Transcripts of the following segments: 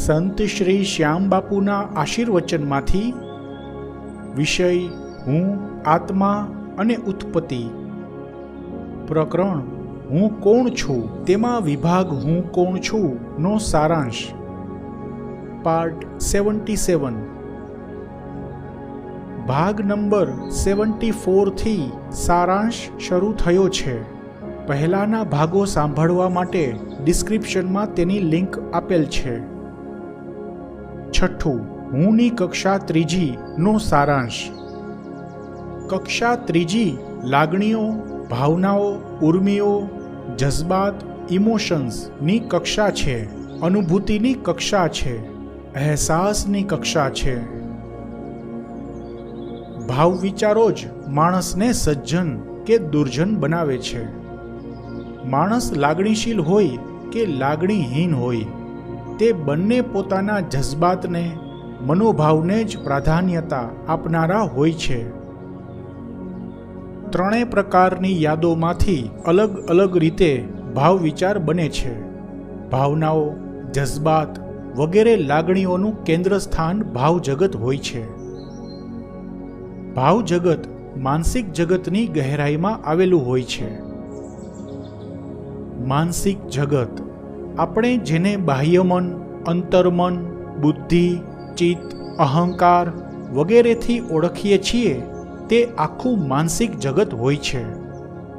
સંત શ્રી શ્યામબાપુના આશીર્વચનમાંથી વિષય હું આત્મા અને ઉત્પત્તિ, પ્રકરણ હું કોણ છું તેમાં વિભાગ હું કોણ છું નો સારાંશ, પાર્ટ 77. ભાગ નંબર 74 થી સારાંશ શરૂ થયો છે. પહેલાના ભાગો સાંભળવા માટે ડિસ્ક્રિપ્શનમાં તેની લિંક આપેલ છે. છઠ્ઠું, હુંની કક્ષા ત્રીજી નો સારાંશ. કક્ષા ત્રીજી લાગણીઓ, ભાવનાઓ, ઉર્મિઓ, જજ્બાત, ઇમોશન્સની કક્ષા છે, અનુભૂતિની કક્ષા છે, અહેસાસની કક્ષા છે. ભાવ વિચારો જ માણસને સજ્જન કે દુર્જન બનાવે છે. માણસ લાગણીશીલ હોય કે લાગણીહીન હોય, તે બંને પોતાના જજ્બાતને, મનોભાવને જ પ્રાધાન્યતા આપનારા હોય છે. ત્રણેય પ્રકારની યાદોમાંથી અલગ અલગ રીતે ભાવ વિચાર બને છે. ભાવનાઓ, જજ્બાત વગેરે લાગણીઓનું કેન્દ્ર સ્થાન ભાવ જગત હોય છે. ભાવ જગત માનસિક જગતની ગહેરાઈમાં આવેલું હોય છે. માનસિક જગત આપણે જેને બાહ્યમન, અંતર્મન, બુદ્ધિ, ચિત્ત, અહંકાર વગેરેથી ઓળખીએ છીએ, તે આખું માનસિક જગત હોય છે.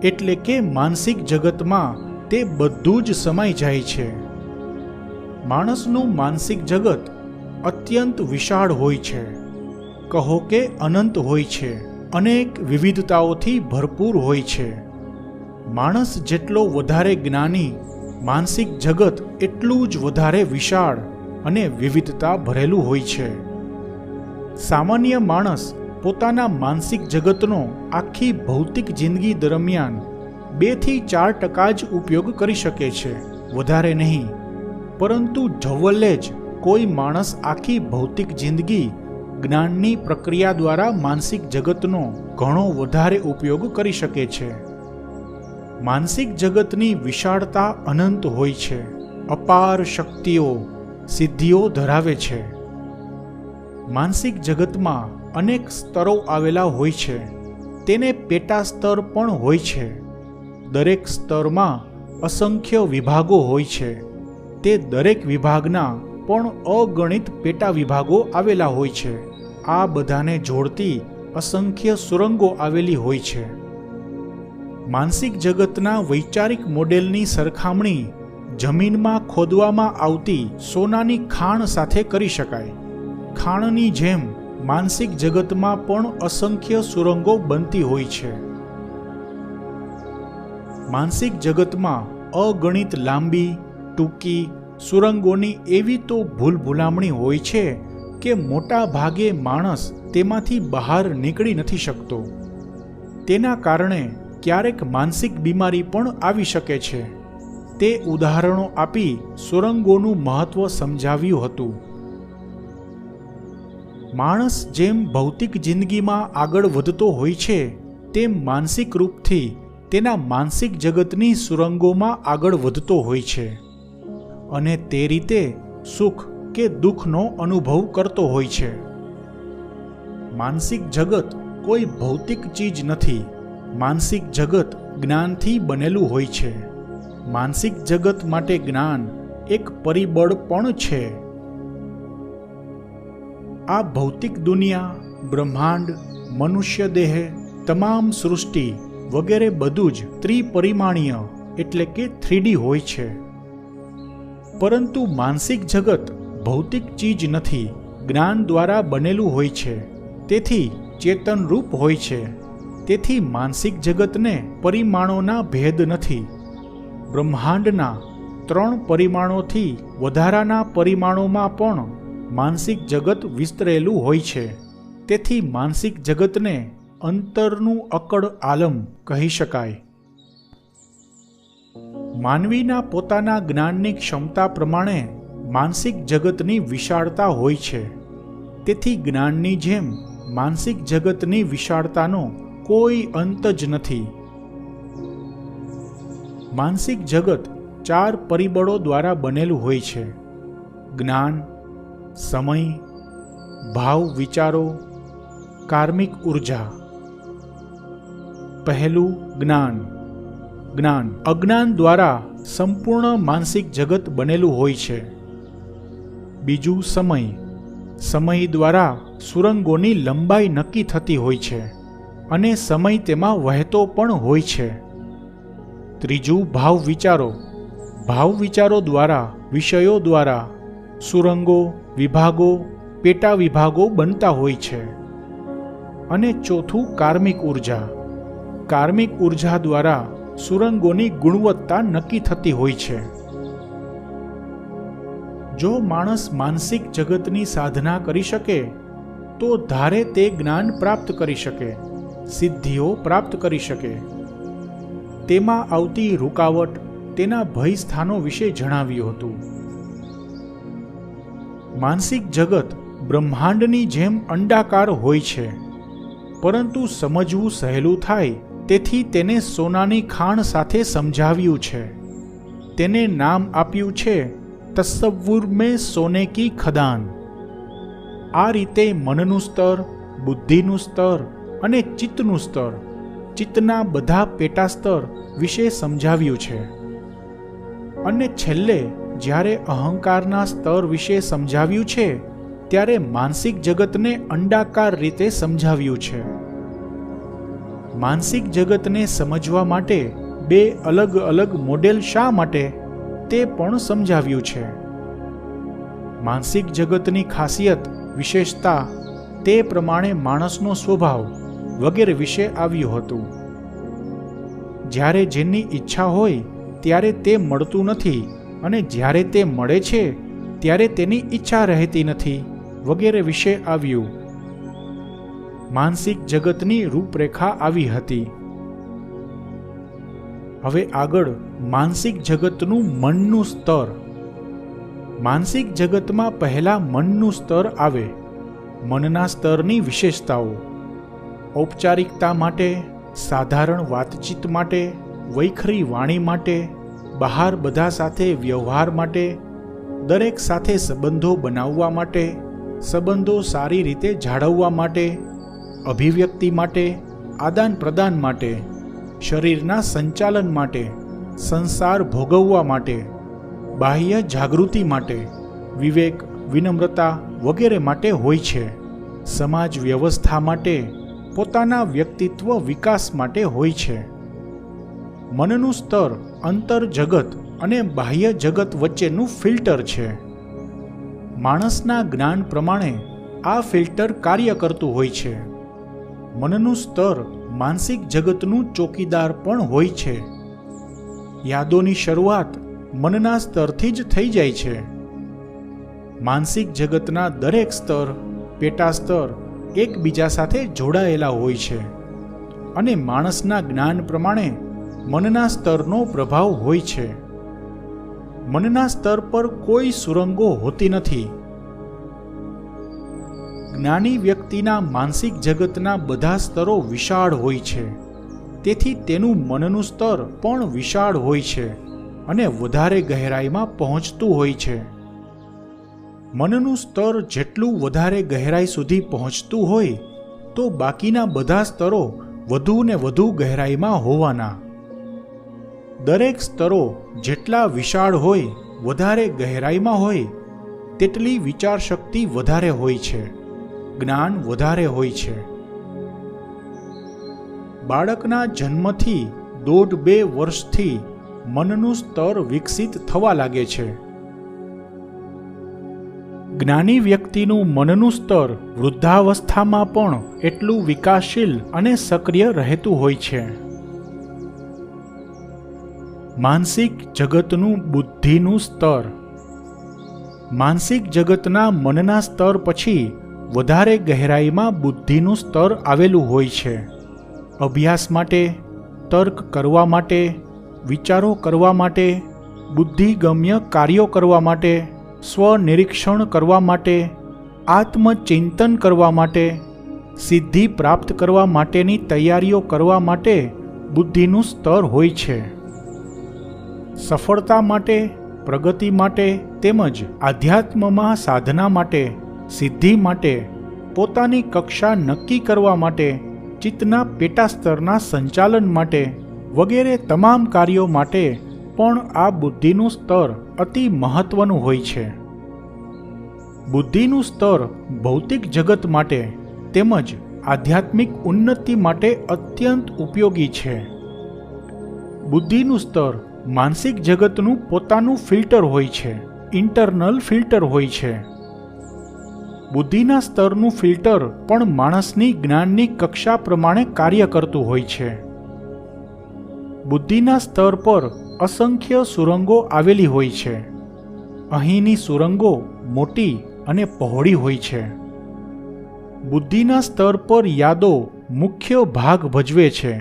એટલે કે માનસિક જગતમાં તે બધું જ સમાઈ જાય છે. માણસનું માનસિક જગત અત્યંત વિશાળ હોય છે, કહો કે અનંત હોય છે, અનેક વિવિધતાઓથી ભરપૂર હોય છે. માણસ જેટલો વધારે જ્ઞાની, માનસિક જગત એટલું જ વધારે વિશાળ અને વિવિધતા ભરેલું હોય છે. સામાન્ય માણસ પોતાના માનસિક જગતનો આખી ભૌતિક જિંદગી દરમિયાન 2 થી 4% જ ઉપયોગ કરી શકે છે, વધારે નહીં. પરંતુ જવલ્લે જ કોઈ માણસ આખી ભૌતિક જિંદગી જ્ઞાનની પ્રક્રિયા દ્વારા માનસિક જગતનો ઘણો વધારે ઉપયોગ કરી શકે છે. માનસિક જગતની વિશાળતા અનંત હોય છે, અપાર શક્તિઓ, સિદ્ધિઓ ધરાવે છે. માનસિક જગતમાં અનેક સ્તરો આવેલા હોય છે, તેને પેટા સ્તર પણ હોય છે. દરેક સ્તરમાં અસંખ્ય વિભાગો હોય છે, તે દરેક વિભાગના પણ અગણિત પેટા વિભાગો આવેલા હોય છે. આ બધાને જોડતી અસંખ્ય સુરંગો આવેલી હોય છે. માનસિક જગતના વૈચારિક મોડેલની સરખામણી જમીનમાં ખોદવામાં આવતી સોનાની ખાણ સાથે કરી શકાય. ખાણની જેમ માનસિક જગતમાં પણ અસંખ્ય સુરંગો બનતી હોય છે. માનસિક જગતમાં અગણિત લાંબી, ટૂંકી સુરંગોની એવી તો ભૂલભુલામણી હોય છે કે મોટા ભાગે માણસ તેમાંથી બહાર નીકળી નથી શકતો. તેના કારણે ક્યારેક માનસિક બીમારી પણ આવી શકે છે. તે ઉદાહરણો આપી સુરંગોનું મહત્વ સમજાવ્યું હતું. માણસ જેમ ભૌતિક જિંદગીમાં આગળ વધતો હોય છે, તેમ માનસિક રૂપથી તેના માનસિક જગતની સુરંગોમાં આગળ વધતો હોય છે અને તે રીતે સુખ કે દુઃખનો અનુભવ કરતો હોય છે. માનસિક જગત કોઈ ભૌતિક ચીજ નથી. માનસિક જગત જ્ઞાનથી બનેલું હોય છે. માનસિક જગત માટે જ્ઞાન એક પરિબળ પણ છે. આ ભૌતિક દુનિયા, બ્રહ્માંડ, મનુષ્ય દેહ, તમામ સૃષ્ટિ વગેરે બધું જ ત્રિપરિમાણીય એટલે કે 3D હોય છે. પરંતુ માનસિક જગત ભૌતિક ચીજ નથી, જ્ઞાન દ્વારા બનેલું હોય છે, તેથી ચેતનરૂપ હોય છે. તેથી માનસિક જગતને પરિમાણોના ભેદ નથી. બ્રહ્માંડના 3 પરિમાણોથી વધારાના પરિમાણોમાં પણ માનસિક જગત વિસ્તરેલું હોય છે. તેથી માનસિક જગતને અંતરનું અકડ આલમ કહી શકાય. માનવીના પોતાના જ્ઞાનની ક્ષમતા પ્રમાણે માનસિક જગતની વિશાળતા હોય છે. તેથી જ્ઞાનની જેમ માનસિક જગતની વિશાળતાનો કોઈ અંત જ નથી. માનસિક જગત 4 પરિબળો દ્વારા બનેલું હોય છે: જ્ઞાન, સમય, ભાવ વિચારો, કાર્મિક ઉર્જા. પહેલું જ્ઞાન. જ્ઞાન અજ્ઞાન દ્વારા સંપૂર્ણ માનસિક જગત બનેલું હોય છે. બીજું સમય. સમય દ્વારા સુરંગોની લંબાઈ નક્કી થતી હોય છે અને સમય તેમાં વહેતો પણ હોય છે. ત્રીજું ભાવ વિચારો. ભાવ વિચારો દ્વારા, વિષયો દ્વારા સુરંગો, વિભાગો, પેટા વિભાગો બનતા હોય છે. અને ચોથું કાર્મિક ઉર્જા. કાર્મિક ઉર્જા દ્વારા સુરંગોની ગુણવત્તા નક્કી થતી હોય છે. જો માણસ માનસિક જગતની સાધના કરી શકે તો ધારે તે જ્ઞાન પ્રાપ્ત કરી શકે, સિદ્ધિઓ પ્રાપ્ત કરી શકે. તેમાં આવતી રૂકાવટ તેના ભય સ્થાનો વિશે જણાવ્યું હતું. માનસિક જગત બ્રહ્માંડની જેમ અંડાકાર હોય છે, પરંતુ સમજવું સહેલું થાય તેથી તેને સોનાની ખાણ સાથે સમજાવ્યું છે. તેને નામ આપ્યું છે તસવ્વુર મેં સોને કી ખદાન. આ રીતે મનનું સ્તર, બુદ્ધિનું સ્તર અને ચિત્તનું સ્તર, ચિત્તના બધા પેટા સ્તર વિશે સમજાવ્યું છે. અને છેલ્લે જ્યારે અહંકારના સ્તર વિશે સમજાવ્યું છે ત્યારે માનસિક જગતને અંડાકાર રીતે સમજાવ્યું છે. માનસિક જગતને સમજવા માટે બે અલગ અલગ મોડેલ શા માટે તે પણ સમજાવ્યું છે. માનસિક જગતની ખાસિયત, વિશેષતા, તે પ્રમાણે માણસનો સ્વભાવ વગેરે વિશે આવ્યું હતું. જ્યારે જેની ઈચ્છા હોય ત્યારે તે મળતું નથી અને જ્યારે તે મળે છે ત્યારે તેની ઈચ્છા રહેતી નથી વગેરે વિશે આવ્યું. માનસિક જગતની રૂપરેખા આવી હતી. હવે આગળ માનસિક જગતનું મનનું સ્તર. માનસિક જગતમાં પહેલા મનનું સ્તર આવે. મનના સ્તરની વિશેષતાઓ: ઔપચારિકતા માટે, સાધારણ વાતચીત માટે, વૈખરી વાણી માટે, બહાર બધા સાથે વ્યવહાર માટે, દરેક સાથે સંબંધો બનાવવા માટે, સંબંધો સારી રીતે જાળવવા માટે, અભિવ્યક્તિ માટે, આદાન પ્રદાન માટે, શરીરના સંચાલન માટે, સંસાર ભોગવવા માટે, બાહ્ય જાગૃતિ માટે, વિવેક, વિનમ્રતા વગેરે માટે હોય છે. સમાજ વ્યવસ્થા માટે, પોતાના વ્યક્તિત્વ વિકાસ માટે હોય છે. મનનું સ્તર અંતર જગત અને બાહ્ય જગત વચ્ચેનું ફિલ્ટર છે. માણસના જ્ઞાન પ્રમાણે આ ફિલ્ટર કાર્ય કરતું હોય છે. મનનું સ્તર માનસિક જગતનું ચોકીદાર પણ હોય છે. યાદોની શરૂઆત મનના સ્તરથી જ થઈ જાય છે. માનસિક જગતના દરેક સ્તર, પેટા સ્તર એકબીજા સાથે જોડાયેલા હોય છે અને માણસના જ્ઞાન પ્રમાણે મનના સ્તરનો પ્રભાવ હોય છે. મનના સ્તર પર કોઈ સુરંગો હોતી નથી. જ્ઞાની વ્યક્તિના માનસિક જગતના બધા સ્તરો વિશાળ હોય છે, તેથી તેનું મનનું સ્તર પણ વિશાળ હોય છે અને વધારે ગહેરાઈમાં પહોંચતું હોય છે. મનનું સ્તર જેટલું વધારે ગહેરાઈ સુધી પહોંચતું હોય તો બાકીના બધા સ્તરો વધુ ને વધુ ગહેરાઈમાં હોવાના. દરેક સ્તરો જેટલા વિશાળ હોય, વધારે ગહેરાઈમાં હોય, તેટલી વિચાર શક્તિ વધારે હોય છે, જ્ઞાન વધારે હોય છે. બાળકના જન્મથી 1.5-2 વર્ષથી મનનું સ્તર વિકસિત થવા લાગે છે. જ્ઞાની વ્યક્તિનું મનનું સ્તર વૃદ્ધાવસ્થામાં પણ એટલું વિકાસશીલ અને સક્રિય રહેતું હોય છે. માનસિક જગતનું બુદ્ધિનું સ્તર. માનસિક જગતના મનના સ્તર પછી વધારે ગહેરાઈમાં બુદ્ધિનું સ્તર આવેલું હોય છે. અભ્યાસ માટે, તર્ક કરવા માટે, વિચારો કરવા માટે, બુદ્ધિગમ્ય કાર્યો કરવા માટે, સ્વનિરીક્ષણ કરવા માટે, આત્મચિંતન કરવા માટે, સિદ્ધિ પ્રાપ્ત કરવા માટેની તૈયારીઓ કરવા માટે બુદ્ધિનું સ્તર હોય છે. સફળતા માટે, પ્રગતિ માટે તેમજ આધ્યાત્મમાં સાધના માટે, સિદ્ધિ માટે, પોતાની કક્ષા નક્કી કરવા માટે, ચિત્તના પેટા સ્તરના સંચાલન માટે વગેરે તમામ કાર્યો માટે પણ આ બુદ્ધિનું સ્તર અતિ મહત્વનું હોય છે. બુદ્ધિનું સ્તર ભૌતિક જગત માટે તેમજ આધ્યાત્મિક ઉન્નતિ માટે અત્યંત ઉપયોગી છે. બુદ્ધિનું સ્તર માનસિક જગતનું પોતાનું ફિલ્ટર હોય છે, ઇન્ટરનલ ફિલ્ટર હોય છે. બુદ્ધિના સ્તરનું ફિલ્ટર પણ માણસની જ્ઞાનની કક્ષા પ્રમાણે કાર્ય કરતું હોય છે. બુદ્ધિના સ્તર પર અસંખ્ય સુરંગો આવેલી હોય છે. અહીંની સુરંગો મોટી અને પહોળી હોય છે. બુદ્ધિના સ્તર પર યાદો મુખ્ય ભાગ ભજવે છે.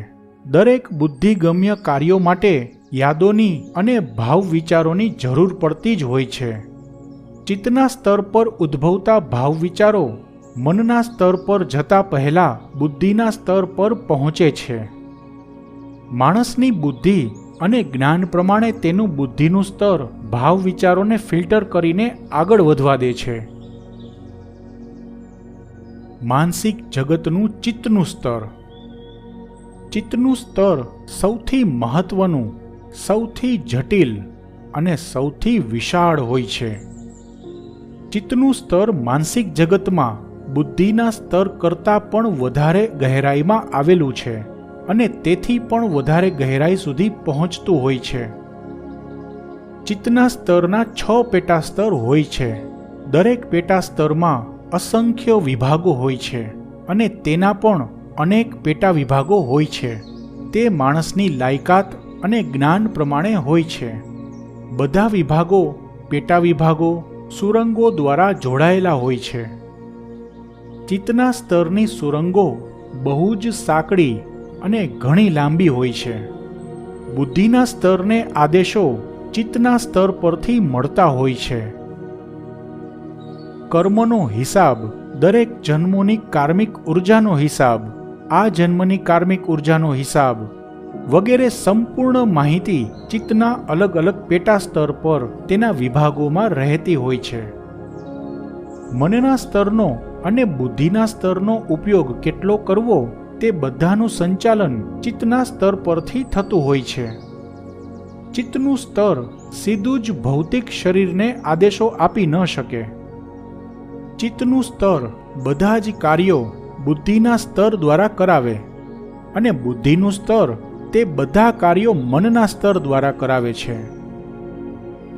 દરેક બુદ્ધિગમ્ય કાર્યો માટે યાદોની અને ભાવ વિચારોની જરૂર પડતી જ હોય છે. ચિત્તના સ્તર પર ઉદ્ભવતા ભાવ વિચારો મનના સ્તર પર જતા પહેલા બુદ્ધિના સ્તર પર પહોંચે છે. માણસની બુદ્ધિ અને જ્ઞાન પ્રમાણે તેનું બુદ્ધિનું સ્તર ભાવ વિચારોને ફિલ્ટર કરીને આગળ વધવા દે છે. માનસિક જગતનું ચિત્તનું સ્તર. ચિત્તનું સ્તર સૌથી મહત્વનું, સૌથી જટિલ અને સૌથી વિશાળ હોય છે. ચિત્તનું સ્તર માનસિક જગતમાં બુદ્ધિના સ્તર કરતાં પણ વધારે ગહેરાઈમાં આવેલું છે અને તેથી પણ વધારે ગહેરાઈ સુધી પહોંચતું હોય છે. ચિત્તના સ્તરના 6 પેટા સ્તર હોય છે. દરેક પેટા સ્તરમાં અસંખ્ય વિભાગો હોય છે અને તેના પણ અનેક પેટા વિભાગો હોય છે. તે માણસની લાયકાત અને જ્ઞાન પ્રમાણે હોય છે. બધા વિભાગો, પેટા વિભાગો સુરંગો દ્વારા જોડાયેલા હોય છે. ચિત્તના સ્તરની સુરંગો બહુ જ સાંકડી અને ઘણી લાંબી હોય છે. બુદ્ધિના સ્તરને આદેશો ચિત્તના સ્તર પરથી મળતા હોય છે. કર્મનો હિસાબ, દરેક જન્મોની કાર્મિક ઉર્જાનો હિસાબ, આ જન્મની કાર્મિક ઉર્જાનો હિસાબ વગેરે સંપૂર્ણ માહિતી ચિત્તના અલગ અલગ પેટા સ્તર પર તેના વિભાગોમાં રહેતી હોય છે. મનના સ્તરનો અને બુદ્ધિના સ્તરનો ઉપયોગ કેટલો કરવો તે બધાનું સંચાલન ચિત્તના સ્તર પરથી થતું હોય છે. ચિત્તનું સ્તર સીધું જ ભૌતિક શરીરને આદેશો આપી ન શકે. ચિત્તનું સ્તર બધા જ કાર્યો બુદ્ધિના સ્તર દ્વારા કરાવે અને બુદ્ધિનું સ્તર તે બધા કાર્યો મનના સ્તર દ્વારા કરાવે છે.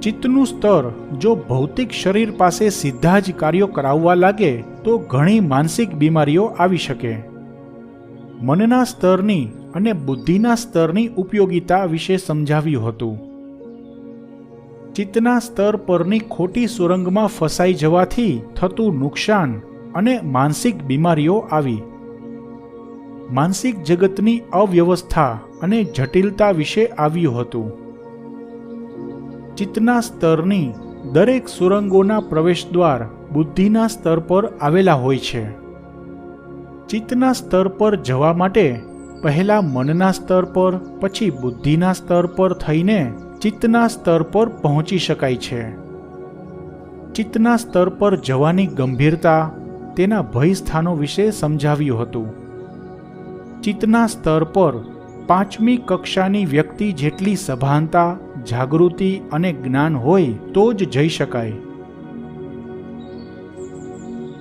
ચિત્તનું સ્તર જો ભૌતિક શરીર પાસે સીધા જ કાર્યો કરાવવા લાગે તો ઘણી માનસિક બીમારીઓ આવી શકે. મનના સ્તરની અને બુદ્ધિના સ્તરની ઉપયોગિતા વિશે સમજાવ્યું હતું. ચિત્તના સ્તર પરની ખોટી સુરંગમાં ફસાઈ જવાથી થતું નુકસાન અને માનસિક બીમારીઓ આવી. માનસિક જગતની અવ્યવસ્થા અને જટિલતા વિશે આવ્યું હતું. ચિત્તના સ્તરની દરેક સુરંગોના પ્રવેશદ્વાર બુદ્ધિના સ્તર પર આવેલા હોય છે. ચિત્તના સ્તર પર જવા માટે પહેલા મનના સ્તર પર, પછી બુદ્ધિના સ્તર પર થઈને ચિત્તના સ્તર પર પહોંચી શકાય છે. ચિત્તના સ્તર પર જવાની ગંભીરતા, તેના ભય સ્થાનો વિશે સમજાવ્યું હતું. ચિત્તના સ્તર પર 5મી કક્ષાની વ્યક્તિ જેટલી સભાનતા, જાગૃતિ અને જ્ઞાન હોય તો જ જઈ શકાય.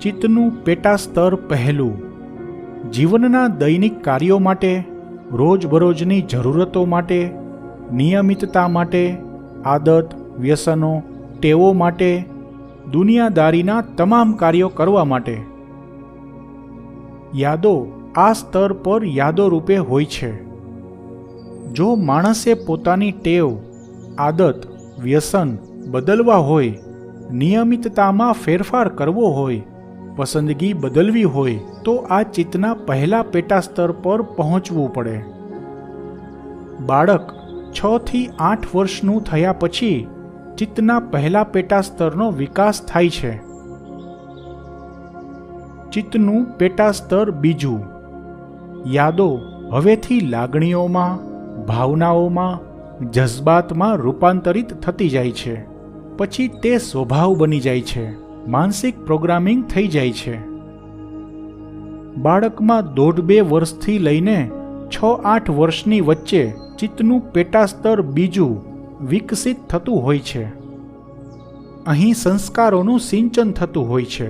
ચિત્તનું પેટા સ્તર પહેલું. જીવનના દૈનિક કાર્યો માટે, રોજબરોજની જરૂરતો માટે, નિયમિતતા માટે, આદત, વ્યસનો, ટેવો માટે, દુનિયાદારીના તમામ કાર્યો કરવા માટે. યાદો આ સ્તર પર યાદો રૂપે હોય છે. જો માણસે પોતાની ટેવ, આદત, વ્યસન બદલવા હોય, નિયમિતતામાં ફેરફાર કરવો હોય, પસંદગી બદલવી હોય તો આ ચિત્તના પહેલા પેટા સ્તર પર પહોંચવું પડે. બાળક 6 થી 8 વર્ષનું થયા પછી ચિત્તના પહેલા પેટા સ્તરનો વિકાસ થાય છે. ચિત્તનું પેટા સ્તર બીજું. યાદો હવેથી લાગણીઓમાં, ભાવનાઓમાં, જજ્બાતમાં રૂપાંતરિત થતી જાય છે. પછી તે સ્વભાવ બની જાય છે, માનસિક પ્રોગ્રામિંગ થઈ જાય છે. બાળકમાં 1.5-2 વર્ષથી લઈને 6-8 વર્ષની વચ્ચે ચિત્તનું પેટાસ્તર બીજું વિકસિત થતું હોય છે. અહીં સંસ્કારોનું સિંચન થતું હોય છે.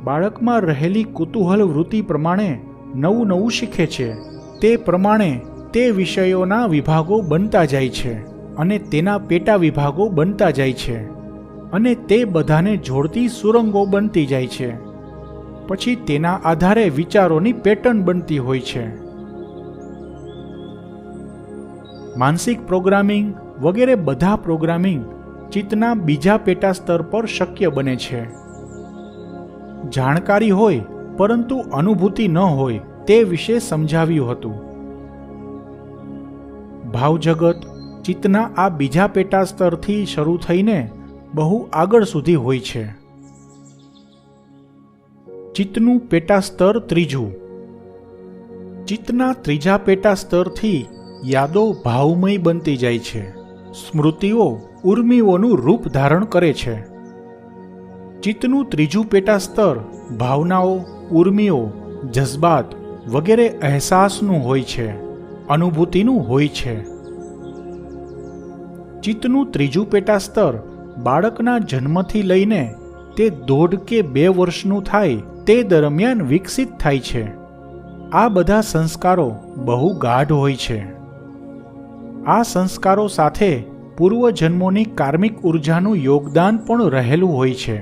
બાળકમાં રહેલી કુતૂહલ વૃત્તિ પ્રમાણે નવું નવું શીખે છે. તે પ્રમાણે તે વિષયોના વિભાગો બનતા જાય છે અને તેના પેટા વિભાગો બનતા જાય છે અને તે બધાને જોડતી સુરંગો બનતી જાય છે. પછી તેના આધારે વિચારોની પેટર્ન બનતી હોય છે. માનસિક પ્રોગ્રામિંગ વગેરે બધા પ્રોગ્રામિંગ ચિત્તના બીજા પેટા સ્તર પર શક્ય બને છે. જાણકારી હોય પરંતુ અનુભૂતિ ન હોય તે વિશે સમજાવ્યું હતું. ભાવજગત ચિત્તના આ બીજા પેટા સ્તરથી શરૂ થઈને બહુ આગળ સુધી હોય છે. ચિત્તનું પેટા સ્તર ત્રીજું. ચિત્તના ત્રીજા પેટા સ્તરથી યાદો ભાવમય બનતી જાય છે. સ્મૃતિઓ ઉર્મિઓનું રૂપ ધારણ કરે છે. ચિત્તનું ત્રીજું પેટા સ્તર ભાવનાઓ, ઉર્મિઓ, જજ્બાત વગેરે અહેસાસનું હોય છે, અનુભૂતિનું હોય છે. ચિત્તનું ત્રીજું પેટા સ્તર બાળકના જન્મથી લઈને તે 1.5 કે 2 વર્ષનું થાય તે દરમિયાન વિકસિત થાય છે. આ બધા સંસ્કારો બહુ ગાઢ હોય છે. આ સંસ્કારો સાથે પૂર્વજન્મોની કાર્મિક ઉર્જાનું યોગદાન પણ રહેલું હોય છે,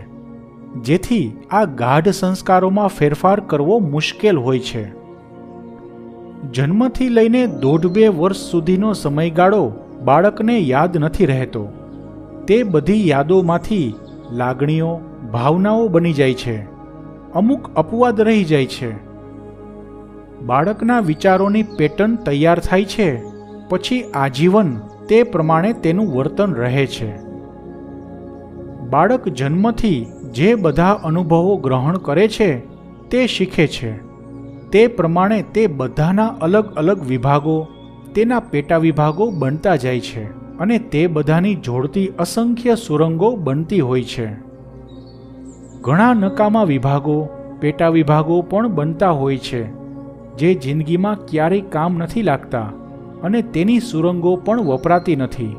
જેથી આ ગાઢ સંસ્કારોમાં ફેરફાર કરવો મુશ્કેલ હોય છે. જન્મથી લઈને 1.5-2 વર્ષ સુધીનો સમયગાળો બાળકને યાદ નથી રહેતો. તે બધી યાદોમાંથી લાગણીઓ, ભાવનાઓ બની જાય છે. અમુક અપવાદ રહી જાય છે. બાળકના વિચારોની પેટર્ન તૈયાર થાય છે. પછી આજીવન તે પ્રમાણે તેનું વર્તન રહે છે. બાળક જન્મથી જે બધા અનુભવો ગ્રહણ કરે છે તે શીખે છે. તે પ્રમાણે તે બધાના અલગ અલગ વિભાગો, તેના પેટા વિભાગો બનતા જાય છે અને તે બધાની જોડતી અસંખ્ય સુરંગો બનતી હોય છે. ઘણા નકામા વિભાગો, પેટા વિભાગો પણ બનતા હોય છે જે જિંદગીમાં ક્યારેય કામ નથી લાગતા અને તેની સુરંગો પણ વપરાતી નથી.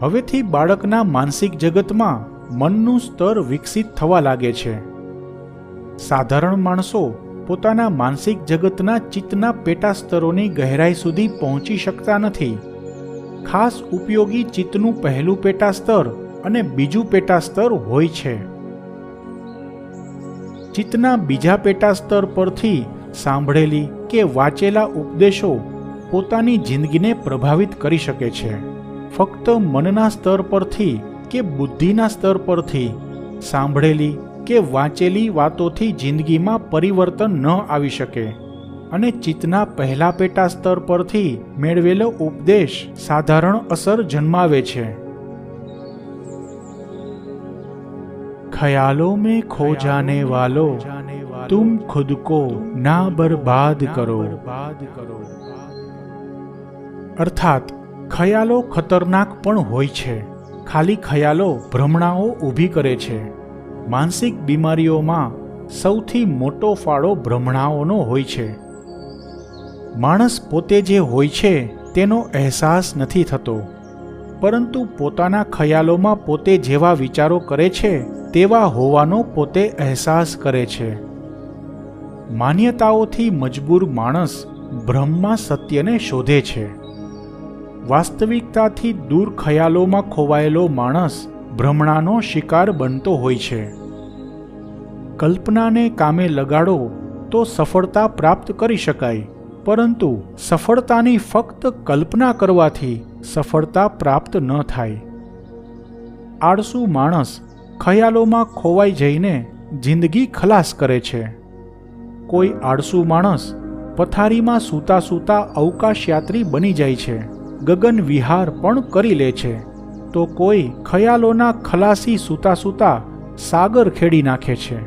હવેથી બાળકના માનસિક જગતમાં મનનું સ્તર વિકસિત થવા લાગે છે. સાધારણ માણસો પોતાના માનસિક જગતના ચિત્તના પેટા સ્તરોની ગહેરાઈ સુધી પહોંચી શકતા નથી. ખાસ ઉપયોગી ચિત્તનું પહેલું પેટા સ્તર અને બીજું પેટા સ્તર હોય છે. ચિત્તના બીજા પેટા સ્તર પરથી સાંભળેલી કે વાંચેલા ઉપદેશો પોતાની જિંદગીને પ્રભાવિત કરી શકે છે. ફક્ત મનના સ્તર પરથી કે બુદ્ધિના સ્તર પરથી સાંભળેલી કે વાંચેલી વાતોથી જિંદગીમાં પરિવર્તન ન આવી શકે અને ચિત્તના પહેલા પેટા સ્તર પરથી મેળવેલો ઉપદેશ સાધારણ અસર જન્માવે છે. ખ્યાલોं में खो जाने वालो तुम खुद को ना बर्बाद करो. અર્થાત ખ્યાલો ખતરનાક પણ હોય છે. ખાલી ખ્યાલો ભ્રમણાઓ ઊભી કરે છે. માનસિક બીમારીઓમાં સૌથી મોટો ફાળો ભ્રમણાઓનો હોય છે. માણસ પોતે જે હોય છે તેનો અહેસાસ નથી થતો, પરંતુ પોતાના ખ્યાલોમાં પોતે જેવા વિચારો કરે છે તેવા હોવાનો પોતે અહેસાસ કરે છે. માન્યતાઓથી મજબૂર માણસ ભ્રમમાં સત્યને શોધે છે. વાસ્તવિકતાથી દૂર ખ્યાલોમાં ખોવાયેલો માણસ ભ્રમણાનો શિકાર બનતો હોય છે. કલ્પનાને કામે લગાડો તો સફળતા પ્રાપ્ત કરી શકાય, પરંતુ સફળતાની ફક્ત કલ્પના કરવાથી સફળતા પ્રાપ્ત ન થાય. આળસુ માણસ ખ્યાલોમાં ખોવાઈ જઈને જિંદગી ખલાસ કરે છે. કોઈ આળસુ માણસ પથારીમાં સૂતા સૂતા અવકાશયાત્રી બની જાય છે, ગગન વિહાર પણ કરી લે છે. તો કોઈ ખ્યાલોના ખલાસી સૂતા સૂતા સાગર ખેડી નાખે છે.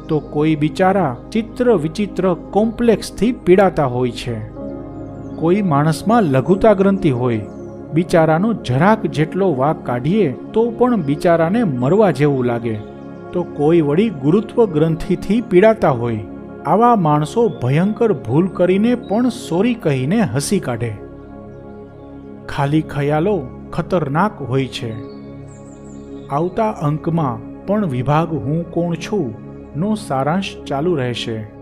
તો કોઈ બિચારા ચિત્ર વિચિત્ર કોમ્પ્લેક્સથી પીડાતા હોય છે. કોઈ માણસમાં લઘુતા ગ્રંથિ હોય બિચારાનો જરાક જેટલો વાંક કાઢીએ તો પણ બિચારાને મરવા જેવું લાગે. તો કોઈ વળી ગુરુત્વ ગ્રંથિથી પીડાતા હોય, આવા માણસો ભયંકર ભૂલ કરીને પણ સોરી કહીને હસી કાઢે. ખાલી ખયાલો ખતરનાક હોય છે. આવતા અંકમાં પણ વિભાગ હું કોણ છું નો સારાંશ ચાલુ રહેશે.